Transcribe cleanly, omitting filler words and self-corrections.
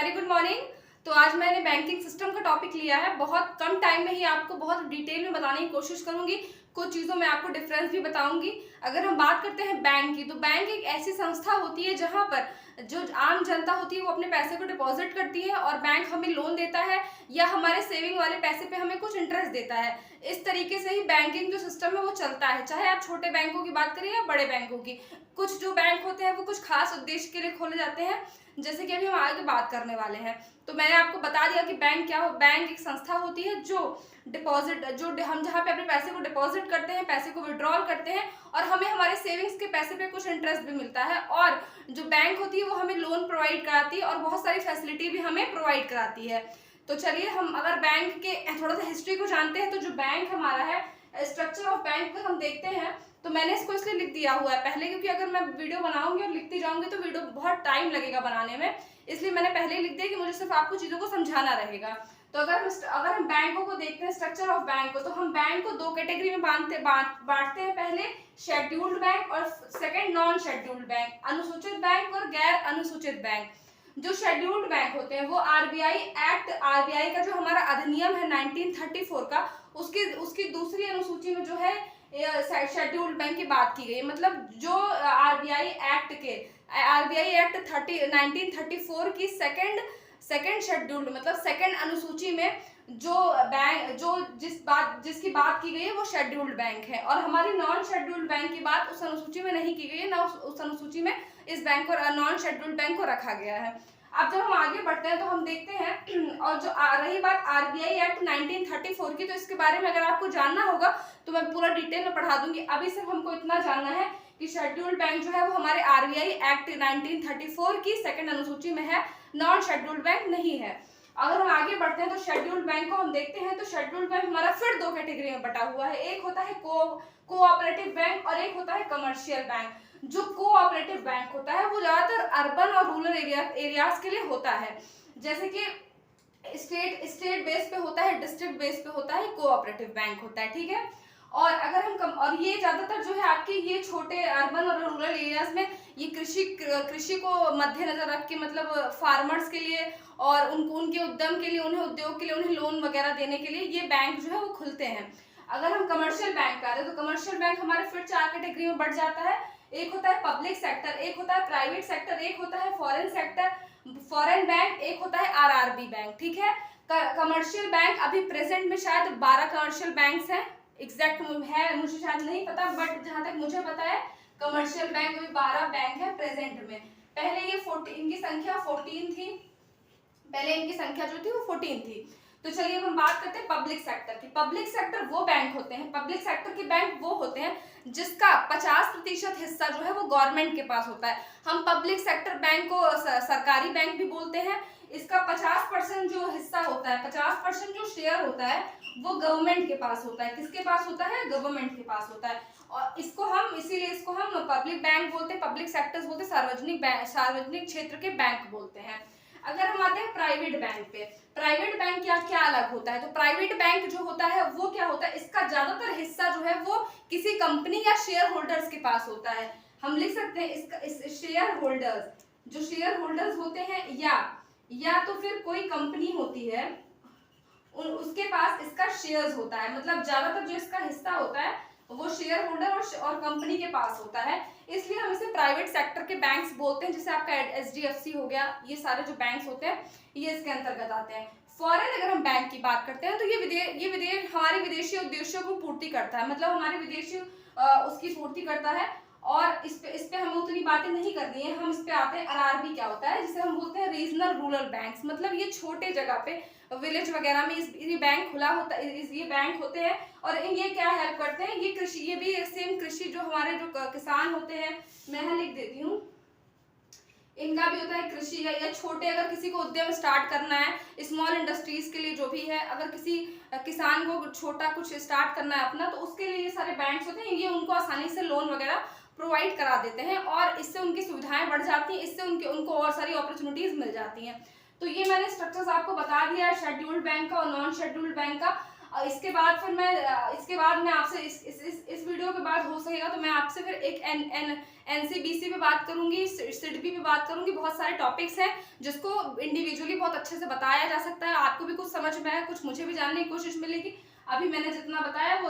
Very good morning. तो आज मैंने बैंकिंग सिस्टम का टॉपिक लिया है। बहुत कम टाइम में ही आपको बहुत डिटेल में बताने की कोशिश करूंगी। कुछ चीज़ों में आपको डिफरेंस भी बताऊंगी। अगर हम बात करते हैं बैंक की, तो बैंक एक ऐसी संस्था होती है जहां पर जो आम जनता होती है वो अपने पैसे को डिपॉजिट करती है और बैंक हमें लोन देता है या हमारे सेविंग वाले पैसे पे हमें कुछ इंटरेस्ट देता है। इस तरीके से ही बैंकिंग जो सिस्टम है वो चलता है, चाहे आप छोटे बैंकों की बात करें या बड़े बैंकों की। कुछ जो बैंक होते हैं वो कुछ खास उद्देश्य के लिए खोले जाते हैं, जैसे कि अभी हम आगे बात करने वाले हैं। तो मैंने आपको बता दिया कि बैंक क्या हो। बैंक एक संस्था होती है जो डिपॉजिट, हम जहाँ पे अपने पैसे को डिपॉजिट करते हैं, पैसे को विड्रॉल करते हैं और हमें हमारे सेविंग्स के पैसे पे कुछ इंटरेस्ट भी मिलता है। और जो बैंक होती है वो हमें लोन प्रोवाइड कराती है और बहुत सारी फैसिलिटी भी हमें प्रोवाइड कराती है। तो चलिए हम अगर बैंक के थोड़ा सा हिस्ट्री को जानते हैं, तो जो बैंक हमारा है, स्ट्रक्चर ऑफ बैंक को हम देखते हैं। तो मैंने इसको इसलिए लिख दिया हुआ है पहले, क्योंकि अगर मैं वीडियो बनाऊंगी और लिखती जाऊंगी तो वीडियो बहुत टाइम लगेगा बनाने में, इसलिए मैंने पहले ही लिख दिया कि मुझे सिर्फ आपको चीजों को समझाना रहेगा। तो अगर हम बैंकों को देखते हैं, स्ट्रक्चर ऑफ बैंक को, तो हम बैंक को दो कैटेगरी में बांटते हैं। पहले शेड्यूल्ड बैंक और सेकंड नॉन शेड्यूल्ड बैंक, अनुसूचित बैंक और गैर अनुसूचित बैंक। जो शेड्यूल्ड बैंक होते हैं वो आरबीआई का जो हमारा अधिनियम है 1934 का, उसकी दूसरी अनुसूची में जो है शेड्यूल्ड बैंक की बात की गई है। मतलब जो आरबीआई एक्ट 1934 की सेकंड शेड्यूल्ड, मतलब सेकंड अनुसूची में जो बैंक जिसकी बात की गई है वो शेड्यूल्ड बैंक है। और हमारी नॉन शेड्यूल्ड बैंक की बात उस अनुसूची में नहीं की गई है, ना उस अनुसूची में इस बैंक को, नॉन शेड्यूल्ड बैंक को रखा गया है। अब जब हम आगे बढ़ते हैं तो हम देखते हैं, और जो रही बात आरबीआई एक्ट 1934 की, तो इसके बारे में अगर आपको जानना होगा तो मैं पूरा डिटेल में पढ़ा दूंगी। अभी सिर्फ हमको इतना जानना है कि शेड्यूल्ड बैंक जो है वो हमारे आरबीआई एक्ट 1934 की सेकंड अनुसूची में है, नॉन शेड्यूल्ड बैंक नहीं है। अगर हम आगे बढ़ते हैं तो शेड्यूल्ड बैंक को हम देखते हैं, तो शेड्यूल्ड बैंक हमारा फिर दो कैटेगरी में बटा हुआ है। एक होता है कोऑपरेटिव बैंक और एक होता है कमर्शियल बैंक। जो कोऑपरेटिव बैंक होता है वो ज्यादातर अर्बन और रूरल एरियाज के लिए होता है, जैसे कि स्टेट बेस पे होता है, डिस्ट्रिक्ट बेस पे होता है, कोऑपरेटिव बैंक होता है, ठीक है। और अगर हम और ये ज्यादातर जो है आपके ये छोटे अर्बन और रूरल एरियाज में ये कृषि को मद्देनजर रख के, मतलब फार्मर्स के लिए और उनके उद्यम के लिए, उन्हें उद्योग के लिए, उन्हें लोन वगैरह देने के लिए ये बैंक जो है वो खुलते हैं। अगर हम कमर्शियल बैंक का तो कमर्शियल बैंक हमारे फिर चार कैटेगरी में बढ़ जाता है। एक होता है पब्लिक सेक्टर, एक होता है प्राइवेट सेक्टर, एक होता है फॉरेन बैंक, एक होता है आरआरबी बैंक, ठीक है। कमर्शियल बैंक अभी प्रेजेंट में शायद 12 कमर्शियल बैंक्स हैं, एग्जैक्ट है मुझे शायद नहीं पता, बट जहां तक मुझे पता है कमर्शियल बैंक अभी 12 बैंक है प्रेजेंट में। पहले ये इनकी संख्या 14 थी, पहले इनकी संख्या जो थी वो 14 थी। तो चलिए अब हम बात करते हैं पब्लिक सेक्टर की। पब्लिक सेक्टर वो बैंक होते हैं, पब्लिक सेक्टर के बैंक वो होते हैं जिसका 50% हिस्सा जो है वो गवर्नमेंट के पास होता है। हम पब्लिक सेक्टर बैंक को सरकारी बैंक भी बोलते हैं। इसका 50% जो हिस्सा होता है, 50% जो शेयर होता है वो गवर्नमेंट के पास होता है। किसके पास होता है? गवर्नमेंट के पास होता है। और इसको हम पब्लिक बैंक बोलते हैं, पब्लिक सेक्टर्स बोलते हैं, सार्वजनिक क्षेत्र के बैंक बोलते हैं। अगर हम आते हैं प्राइवेट बैंक पे, प्राइवेट बैंक क्या अलग होता है? तो प्राइवेट बैंक जो होता है वो क्या होता है, इसका ज्यादातर हिस्सा जो है वो किसी कंपनी या शेयर होल्डर्स के पास होता है। हम लिख सकते हैं इस शेयर होल्डर्स, जो शेयर होल्डर्स होते हैं या तो फिर कोई कंपनी होती है उसके पास इसका शेयर्स होता है। मतलब ज्यादातर जो इसका हिस्सा होता है वो शेयर होल्डर और कंपनी के पास होता है, इसलिए हम इसे प्राइवेट सेक्टर के बैंक्स बोलते हैं। जैसे आपका एचडीएफसी हो गया, ये सारे जो बैंक्स होते हैं ये इसके अंतर्गत आते हैं। फॉरेन अगर हम बैंक की बात करते हैं तो ये हमारे विदेशी उद्देश्यों को पूर्ति करता है, मतलब हमारे विदेशी उसकी पूर्ति करता है। और इस पे हमें उतनी बातें नहीं करनी है। हम इस पे आते हैं आरआरबी क्या होता है, जिसे हम बोलते हैं रीजनल रूरल बैंक्स। मतलब ये छोटे जगह पे विलेज वगैरह में ये बैंक खुला होता है, ये बैंक होते हैं। और ये क्या हेल्प करते हैं, ये कृषि, ये भी सेम कृषि जो हमारे जो किसान होते हैं, मैं यहाँ लिख देती हूँ, इनका भी होता है कृषि या छोटे, अगर किसी को उद्यम स्टार्ट करना है, स्मॉल इंडस्ट्रीज के लिए जो भी है, अगर किसी किसान को छोटा कुछ स्टार्ट करना है अपना, तो उसके लिए ये सारे बैंक्स होते हैं। ये उनको आसानी से लोन वगैरह प्रोवाइड करा देते हैं और इससे उनकी सुविधाएं बढ़ जाती हैं, इससे उनको और सारी अपॉर्चुनिटीज मिल जाती हैं। तो ये मैंने स्ट्रक्चर्स आपको बता दिया है शेड्यूल्ड बैंक का और नॉन शेड्यूल्ड बैंक का। और इसके बाद फिर मैं आपसे इस वीडियो के बाद हो सकेगा तो मैं आपसे फिर एक एनसीबीसी पे बात करूंगी, सिडबी पे बात करूंगी। बहुत सारे टॉपिक्स हैं जिसको इंडिविजुअली बहुत अच्छे से बताया जा सकता है। आपको भी कुछ समझ में आया, कुछ मुझे भी जानने की कोशिश मिलेगी। अभी मैंने जितना बताया वो